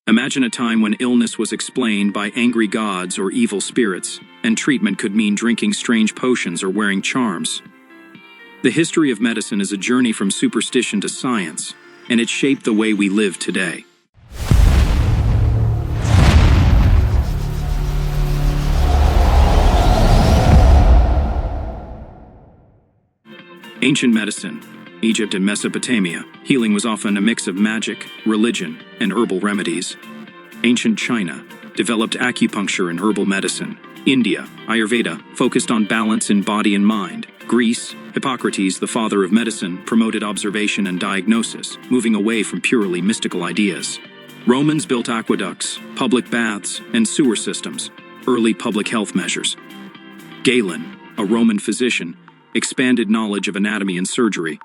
Imagine a time when illness was explained by angry gods or evil spirits, and treatment could mean drinking strange potions or wearing charms. The history of medicine is a journey from superstition to science, and it shaped the way we live today. Ancient medicine, Egypt and Mesopotamia, healing was often a mix of magic, religion, and herbal remedies. Ancient China developed acupuncture and herbal medicine. India, Ayurveda, focused on balance in body and mind. Greece, Hippocrates, the father of medicine, promoted observation and diagnosis, moving away from purely mystical ideas. Romans built aqueducts, public baths, and sewer systems, early public health measures. Galen, a Roman physician, expanded knowledge of anatomy and surgery.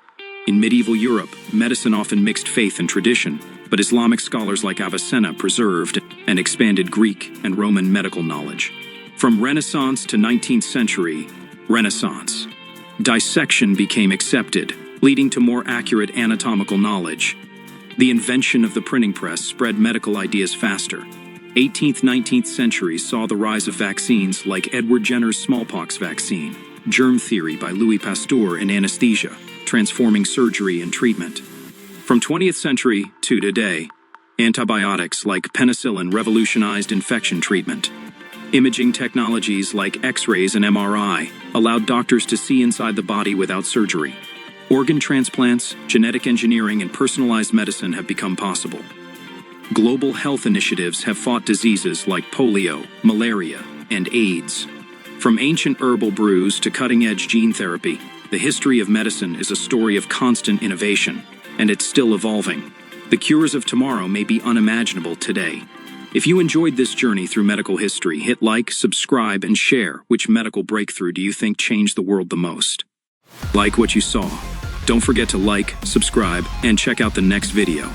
In medieval Europe, medicine often mixed faith and tradition, but Islamic scholars like Avicenna preserved and expanded Greek and Roman medical knowledge. From Renaissance to 19th century, Renaissance. Dissection became accepted, leading to more accurate anatomical knowledge. The invention of the printing press spread medical ideas faster. 18th-19th centuries saw the rise of vaccines like Edward Jenner's smallpox vaccine, germ theory by Louis Pasteur, and anesthesia, transforming surgery and treatment. From 20th century to today, antibiotics like penicillin revolutionized infection treatment. Imaging technologies like X-rays and MRI allowed doctors to see inside the body without surgery. Organ transplants, genetic engineering, and personalized medicine have become possible. Global health initiatives have fought diseases like polio, malaria, and AIDS. From ancient herbal brews to cutting-edge gene therapy, the history of medicine is a story of constant innovation, and it's still evolving. The cures of tomorrow may be unimaginable today. If you enjoyed this journey through medical history, hit like, subscribe, and share. Which medical breakthrough do you think changed the world the most? Like what you saw. Don't forget to like, subscribe, and check out the next video.